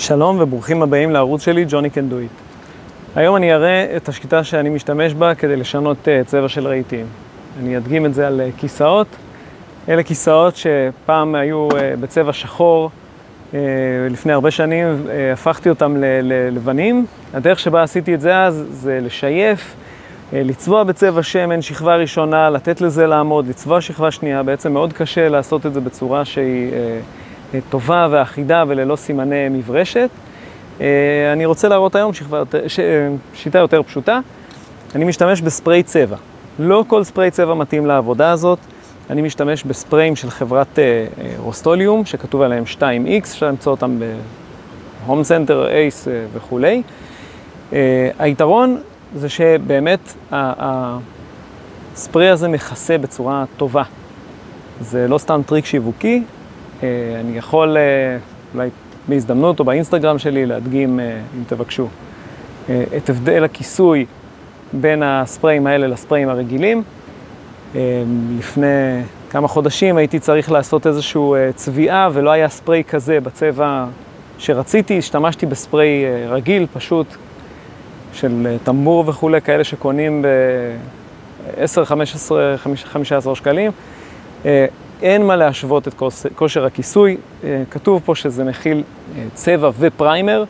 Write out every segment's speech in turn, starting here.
שלום וברוכים הבאים לערוץ שלי, Johnny Can Do It. היום אני אראה את השיטה שאני משתמש בה כדי לשנות צבע של רהיטים. אני אדגים את זה על כיסאות. אלה כיסאות שפעם היו בצבע שחור, לפני הרבה שנים הפכתי אותם ללבנים. הדרך שבה עשיתי את זה אז זה לשייף, לצבוע בצבע שמן, שכבה ראשונה, לתת לזה לעמוד, לצבוע שכבה שנייה. בעצם מאוד קשה לעשות את זה בצורה שהיא טובה ואחידה וללא סימני מברשת. אני רוצה להראות היום שיטה יותר פשוטה. אני משתמש בספרי צבע. לא כל ספרי צבע מתאים לעבודה הזאת. אני משתמש בספריים של חברת רוסטוליום, שכתוב עליהם 2X, אפשר למצוא אותם בהום סנטר, אייס וכו'. היתרון זה שבאמת הספרי הזה מכסה בצורה טובה. זה לא סתם טריק שיווקי. אני יכול אולי בהזדמנות או באינסטגרם שלי להדגים, אם תבקשו, את הבדל הכיסוי בין הספריים האלה לספריים הרגילים. לפני כמה חודשים הייתי צריך לעשות איזשהו צביעה ולא היה ספרי כזה בצבע שרציתי. השתמשתי בספרי רגיל פשוט של טמבור וכו', כאלה שקונים ב-10, 15, 15 שקלים. אין מה להשוות את כושר הכיסוי. כתוב פה שזה מכיל צבע ופריימר.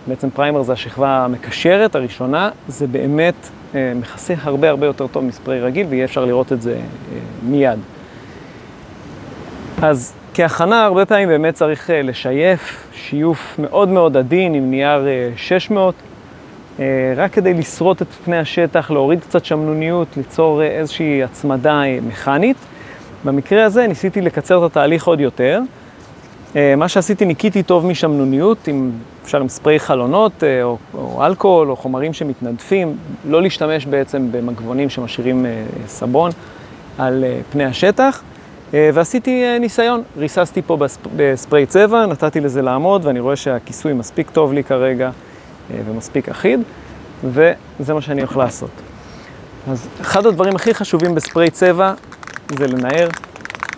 בעצם פריימר זה השכבה המקשרת הראשונה. זה באמת מכסה הרבה יותר טוב מספרי רגיל, ויהיה אפשר לראות את זה מיד. אז כהכנה הרבה פעמים באמת צריך לשייף, שיוף מאוד עדין עם נייר 600, רק כדי לשרוט את פני השטח, להוריד קצת שמנוניות, ליצור איזושהי הצמדה מכנית. במקרה הזה ניסיתי לקצר את התהליך עוד יותר. מה שעשיתי, ניקיתי טוב משמנוניות, אפשר עם ספרי חלונות או אלכוהול או חומרים שמתנדפים, לא להשתמש בעצם במגבונים שמשאירים סבון על פני השטח. ועשיתי ניסיון, ריססתי פה בספרי צבע, נתתי לזה לעמוד, ואני רואה שהכיסוי מספיק טוב לי כרגע ומספיק אחיד, וזה מה שאני הולך לעשות. אז אחד הדברים הכי חשובים בספרי צבע זה לנער.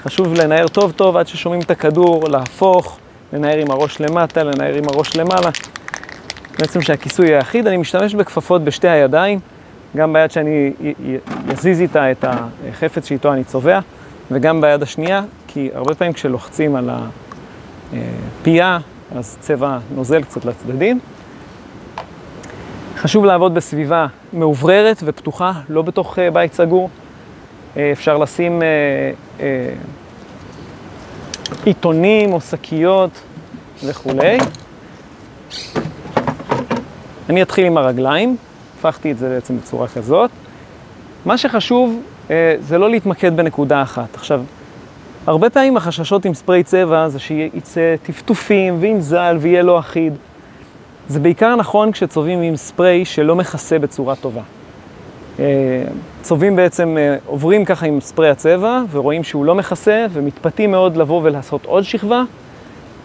חשוב לנער טוב עד ששומעים את הכדור, להפוך, לנער עם הראש למטה, לנער עם הראש למעלה. בעצם שהכיסוי יהיה אחיד. אני משתמש בכפפות בשתי הידיים, גם ביד שאני יזיז איתה את החפץ שאיתו אני צובע, וגם ביד השנייה, כי הרבה פעמים כשלוחצים על הפייה, אז צבע נוזל קצת לצדדים. חשוב לעבוד בסביבה מאובררת ופתוחה, לא בתוך בית סגור. אפשר לשים עיתונים או שקיות וכו'. אני אתחיל עם הרגליים, הפכתי את זה בעצם בצורה כזאת. מה שחשוב זה לא להתמקד בנקודה אחת. עכשיו, הרבה פעמים החששות עם ספרי צבע זה שיצא טפטופים וינזל ויהיה לא אחיד. זה בעיקר נכון כשצובעים עם ספרי שלא מכסה בצורה טובה. צובעים בעצם עוברים ככה עם ספרי הצבע ורואים שהוא לא מכסה ומתפתים מאוד לבוא ולעשות עוד שכבה,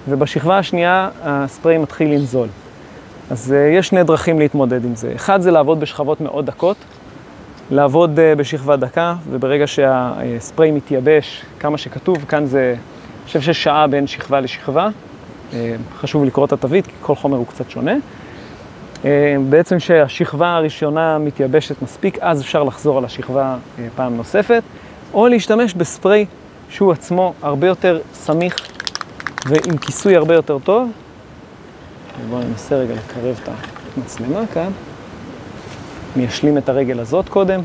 ובשכבה השנייה הספרי מתחיל לנזול. אז יש שני דרכים להתמודד עם זה. אחד זה לעבוד בשכבות מאוד דקות, לעבוד בשכבה דקה, וברגע שהספרי מתייבש, כמה שכתוב, כאן זה, אני חושב ששעה בין שכבה לשכבה. חשוב לקרוא את התווית, כי כל חומר הוא קצת שונה. בעצם שהשכבה הראשונה מתייבשת מספיק, אז אפשר לחזור על השכבה פעם נוספת, או להשתמש בספרי שהוא עצמו הרבה יותר סמיך ועם כיסוי הרבה יותר טוב. בואו ננסה רגע לקרב את המצלמה כאן. אני אשלים את הרגל הזאת קודם.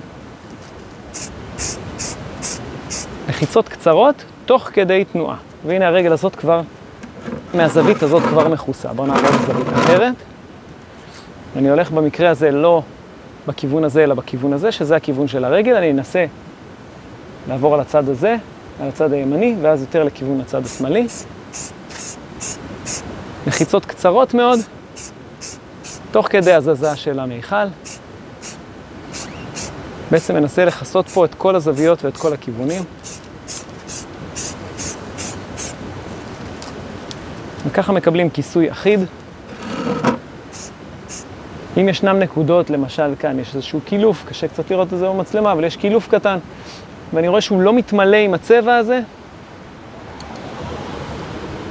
לחיצות קצרות תוך כדי תנועה. והנה הרגל הזאת כבר, מהזווית הזאת כבר מכוסה. בואו נעבור לזווית אחרת. אני הולך במקרה הזה לא בכיוון הזה, אלא בכיוון הזה, שזה הכיוון של הרגל. אני אנסה לעבור על הצד הזה, על הצד הימני, ואז יותר לכיוון הצד השמאלי. לחיצות קצרות מאוד, תוך כדי הזזה של המיכל. בעצם מנסה לחסות פה את כל הזוויות ואת כל הכיוונים. וככה מקבלים כיסוי אחיד. אם ישנם נקודות, למשל כאן יש איזשהו קילוף, קשה קצת לראות את זה במצלמה, אבל יש קילוף קטן, ואני רואה שהוא לא מתמלא עם הצבע הזה,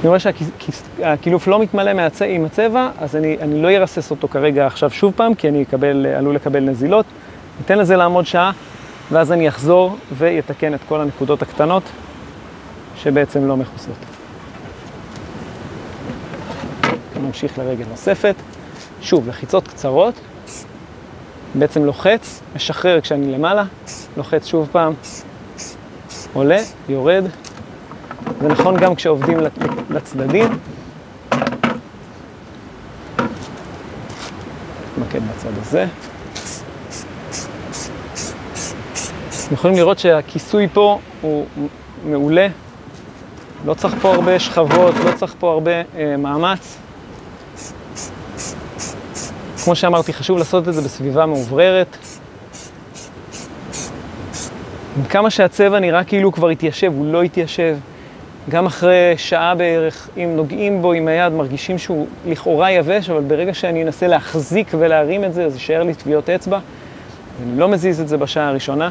אני רואה שהקילוף לא מתמלא עם הצבע, אז אני לא ארסס אותו כרגע עכשיו שוב פעם, כי אני עלול לקבל נזילות. ניתן לזה לעמוד שעה, ואז אני אחזור ויתקן את כל הנקודות הקטנות שבעצם לא מכוסות. נמשיך לרגל נוספת. שוב, לחיצות קצרות. בעצם לוחץ, משחרר כשאני למעלה, לוחץ שוב פעם, עולה, יורד. זה נכון גם כשעובדים לצדדים. נתמקד בצד הזה. אתם יכולים לראות שהכיסוי פה הוא מעולה. לא צריך פה הרבה שכבות, לא צריך פה הרבה מאמץ. כמו שאמרתי, חשוב לעשות את זה בסביבה מאובררת. כמה שהצבע נראה כאילו כבר התיישב, הוא לא התיישב. גם אחרי שעה בערך, אם נוגעים בו עם היד, מרגישים שהוא לכאורה יבש, אבל ברגע שאני אנסה להחזיק ולהרים את זה, אז יישאר לי טביעות אצבע. אני לא מזיז את זה בשעה הראשונה.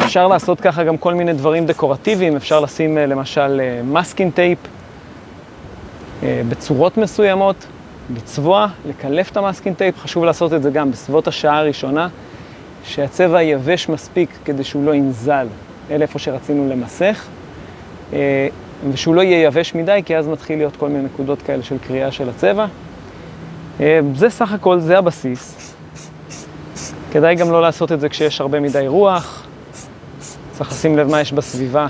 אפשר לעשות ככה גם כל מיני דברים דקורטיביים. אפשר לשים למשל מסקינג טייפ בצורות מסוימות, לצבוע, לקלף את המסקינג טייפ. חשוב לעשות את זה גם בסביבות השעה הראשונה, שהצבע יבש מספיק כדי שהוא לא ינזל אל איפה שרצינו למסך, ושהוא לא יהיה יבש מדי, כי אז מתחיל להיות כל מיני נקודות כאלה של קריאה של הצבע. זה סך הכל, זה הבסיס. כדאי גם לא לעשות את זה כשיש הרבה מדי רוח. צריך לשים לב מה יש בסביבה,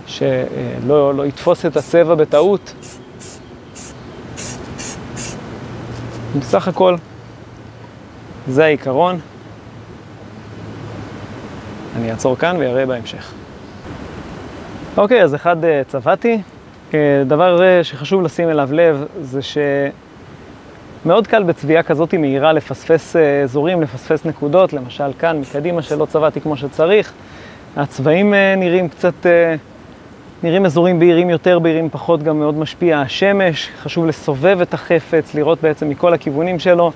שלא יתפוס את הצבע בטעות. בסך הכל, זה העיקרון. אני אעצור כאן ויראה בהמשך. אוקיי, אז אחד צבעתי. דבר שחשוב לשים אליו לב זה שמאוד קל בצביעה כזאת מהירה לפספס אזורים, לפספס נקודות. למשל כאן מקדימה שלא צבעתי כמו שצריך. הצבעים נראים קצת, נראים אזורים בהירים יותר, בהירים פחות, גם מאוד משפיע השמש. חשוב לסובב את החפץ, לראות בעצם מכל הכיוונים שלו.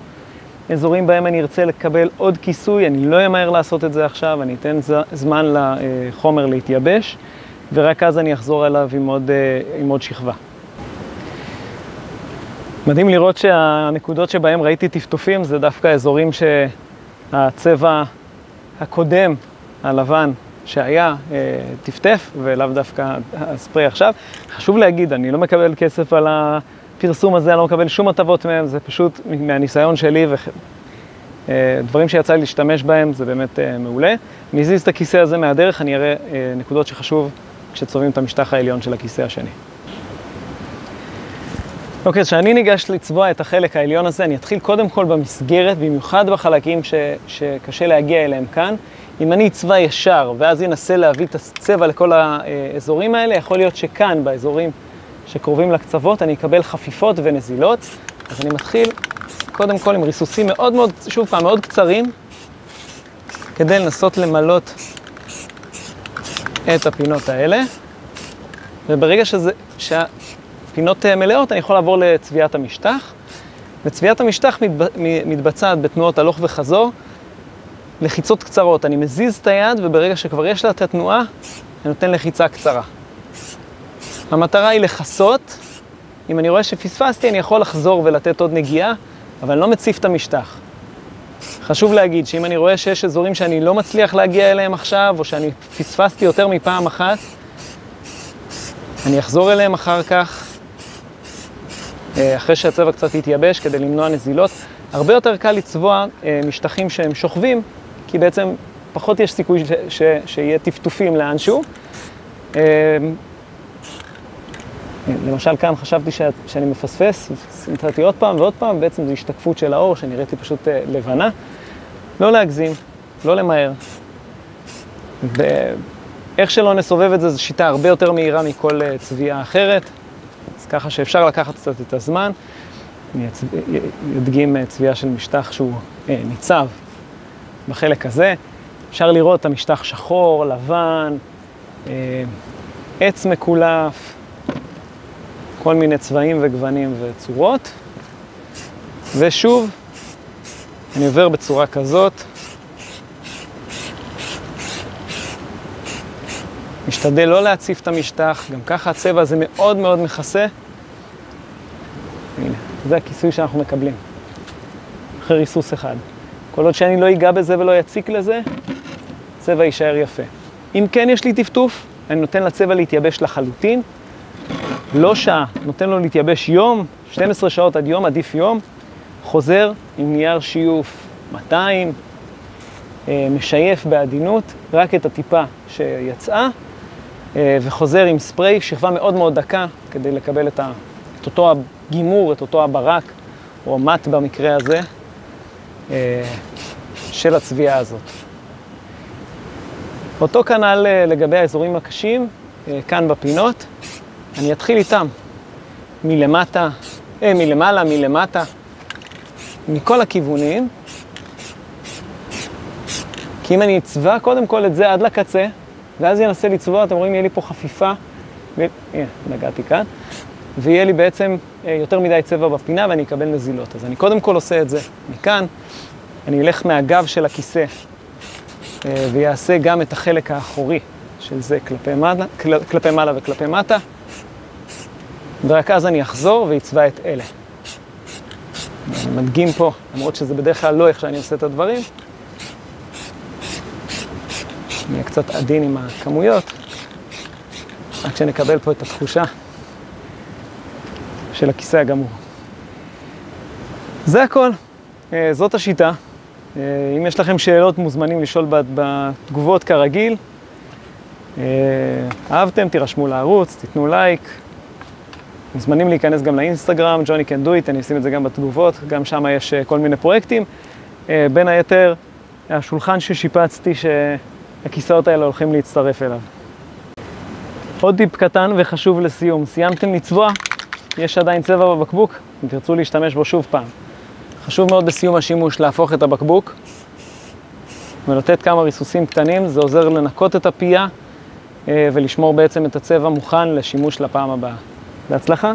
אזורים בהם אני ארצה לקבל עוד כיסוי, אני לא אמהר לעשות את זה עכשיו, אני אתן זמן לחומר להתייבש, ורק אז אני אחזור אליו עם עוד שכבה. מדהים לראות שהנקודות שבהם ראיתי טפטופים זה דווקא אזורים שהצבע הקודם, הלבן, שהיה טפטף, ולאו דווקא הספרי עכשיו. חשוב להגיד, אני לא מקבל כסף על הפרסום הזה, אני לא מקבל שום הטבות מהם, זה פשוט מהניסיון שלי, ודברים שיצא לי להשתמש בהם, זה באמת מעולה. אני אזיז את הכיסא הזה מהדרך, אני אראה נקודות שחשוב כשצובעים את המשטח העליון של הכיסא השני. אוקיי, אז כשאני ניגש לצבוע את החלק העליון הזה, אני אתחיל קודם כל במסגרת, במיוחד בחלקים שקשה להגיע אליהם כאן. אם אני אצבע ישר, ואז אנסה להביא את הצבע לכל האזורים האלה, יכול להיות שכאן, באזורים שקרובים לקצוות, אני אקבל חפיפות ונזילות. אז אני מתחיל קודם כל עם ריסוסים מאוד מאוד, שוב פעם, מאוד קצרים, כדי לנסות למלות את הפינות האלה. וברגע שהפינות מלאות, אני יכול לעבור לצביעת המשטח. וצביעת המשטח מתבצעת בתנועות הלוך וחזור, לחיצות קצרות. אני מזיז את היד, וברגע שכבר יש לה את התנועה, אני נותן לחיצה קצרה. המטרה היא לחסות. אם אני רואה שפספסתי, אני יכול לחזור ולתת עוד נגיעה, אבל אני לא מציף את המשטח. חשוב להגיד שאם אני רואה שיש אזורים שאני לא מצליח להגיע אליהם עכשיו, או שאני פספסתי יותר מפעם אחת, אני אחזור אליהם אחר כך, אחרי שהצבע קצת יתייבש, כדי למנוע נזילות. הרבה יותר קל לצבוע משטחים שהם שוכבים, כי בעצם פחות יש סיכוי שיהיה טפטופים לאנשהו. למשל כאן חשבתי שאני מפספס, נתתי עוד פעם ועוד פעם, בעצם זו השתקפות של האור שנראיתי פשוט לבנה. לא להגזים, לא למהר. איך שלא נסובב את זה, זו שיטה הרבה יותר מהירה מכל צביעה אחרת, אז ככה שאפשר לקחת קצת את הזמן. אני אדגים צביעה של משטח שהוא ניצב בחלק הזה. אפשר לראות את המשטח שחור, לבן, עץ מקולף, כל מיני צבעים וגוונים וצורות. ושוב, אני עובר בצורה כזאת. נשתדל לא להציף את המשטח, גם ככה הצבע הזה מאוד מאוד מכסה. הנה, זה הכיסוי שאנחנו מקבלים. אחרי ריסוס אחד. כל עוד שאני לא אגע בזה ולא יציק לזה, הצבע יישאר יפה. אם כן יש לי טפטוף, אני נותן לצבע להתייבש לחלוטין. לא שעה, נותן לו להתייבש יום, 12 שעות עד יום, עדיף יום. חוזר עם נייר שיוף 200, משייף בעדינות, רק את הטיפה שיצאה, וחוזר עם ספרי, שכבה מאוד מאוד דקה, כדי לקבל את אותו הגימור, את אותו הברק, או מט במקרה הזה, של הצביעה הזאת. אותו כנ"ל לגבי האזורים הקשים, כאן בפינות. אני אתחיל איתם מלמטה, מלמעלה, מלמטה, מכל הכיוונים. כי אם אני אצבע קודם כל את זה עד לקצה, ואז ינסה לצבוע, אתם רואים, יהיה לי פה חפיפה, נגעתי כאן, ויהיה לי בעצם יותר מדי צבע בפינה ואני אקבל נזילות. אז אני קודם כל עושה את זה מכאן, אני אלך מהגב של הכיסא, ויעשה גם את החלק האחורי של זה כלפי מעלה וכלפי מטה, ורק אז אני אחזור ויצבע את אלה. אני מדגים פה, למרות שזה בדרך כלל לא איך שאני עושה את הדברים. אני אהיה קצת עדין עם הכמויות, עד שנקבל פה את התחושה של הכיסא הגמור. זה הכל, זאת השיטה. אם יש לכם שאלות, מוזמנים לשאול בתגובות כרגיל. אהבתם, תירשמו לערוץ, תיתנו לייק. מוזמנים להיכנס גם לאינסטגרם, Johnny Can Do It, אני אשים את זה גם בתגובות, גם שם יש כל מיני פרויקטים. בין היתר, השולחן ששיפצתי שהכיסאות האלה הולכים להצטרף אליו. עוד טיפ קטן וחשוב לסיום, סיימתם לצבוע, יש עדיין צבע בבקבוק, אם תרצו להשתמש בו שוב פעם. חשוב מאוד בסיום השימוש להפוך את הבקבוק ולתת כמה ריסוסים קטנים, זה עוזר לנקות את הפייה ולשמור בעצם את הצבע מוכן לשימוש לפעם הבאה. בהצלחה.